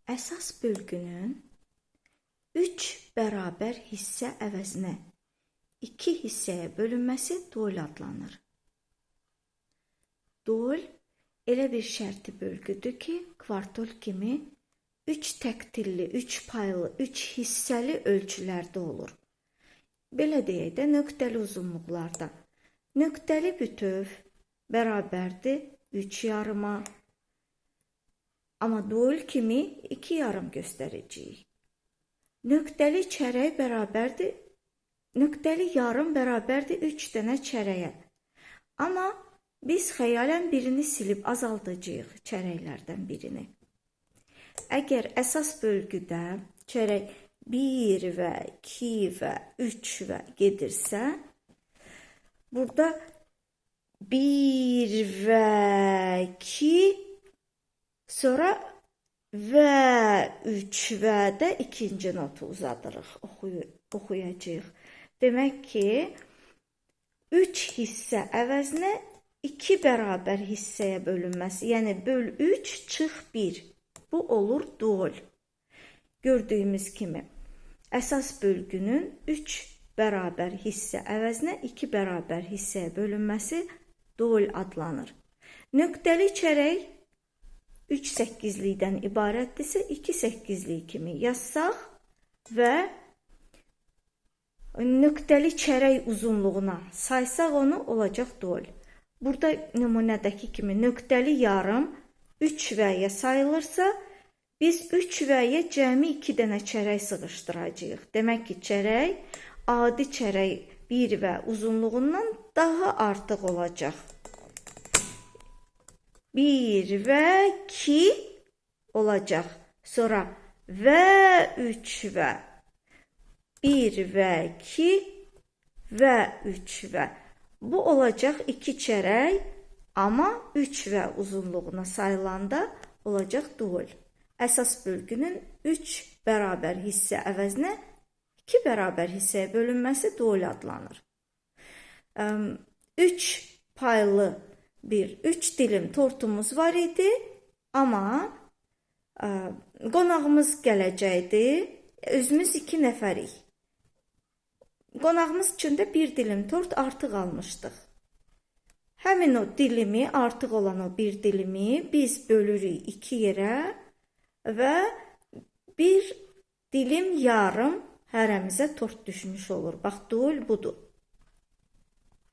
Əsas bölgünün 3 bərabər hissə əvəzinə 2 hissəyə bölünməsi dual adlanır. Dual elə bir şərti bölgüdür ki, kvartol kimi 3 təktilli, 3 paylı, 3 hissəli ölçülərdə olur. Belə deyək də, nöqtəli uzunluqlarda. Nöqtəli bütöv bərabərdir 3 yarıma. Amma dual kimi 2 yarım göstərəcəyik. Nöqtəli çərək bərabərdir, nöqtəli yarım bərabərdir 3 dənə çərəyə. Amma biz xəyalən birini silib azaldacağıq, çərəklərdən birini. Əgər əsas bölgüdə çərək 1 və 2 və 3 və gedirsə, burada 1 və 2, sonra və 3 və də ikinci notu uzadırıq, oxuyacağıq. Demək ki, 3 hissə əvəzinə 2 bərabər hissəyə bölünməsi, yəni böl 3 çıx 1. Bu olur dual. Gördüyümüz kimi, əsas bölgünün 3 bərabər hissə əvəzinə 2 bərabər hissəyə bölünməsi dual adlanır. Nöqtəli çərək 3 8-likdən ibarətdirsə, 2 8-lik kimi yazsaq və nöqtəli çərək uzunluğuna saysaq onu, olacaq dual. Burada nümunədəki kimi nöqtəli yarım 3 vəyə sayılırsa, biz 3 vəyə cəmi 2 dənə çərək sığışdıracağıq. Demək ki, çərək adi çərək 1 və uzunluğundan daha artıq olacaq. 1 və 2 olacaq. Sonra və 3 və 1 və 2 və 3 və. Bu olacaq 2 çərək, amma 3 və uzunluğuna sayılanda olacaq dual. Əsas bölgünün 3 bərabər hissə əvəzinə 2 bərabər hissəyə bölünməsi dual adlanır. 3 paylı 3 dilim tortumuz var idi, amma qonağımız gələcəkdi, özümüz 2 nəfərik. Qonağımız üçün də 1 dilim tort artıq almışdıq. Həmin o dilimi, artıq olan o 1 dilimi biz bölürük 2 yerə və 1 dilim yarım hərəmizə tort düşmüş olur. Bax, dual budur.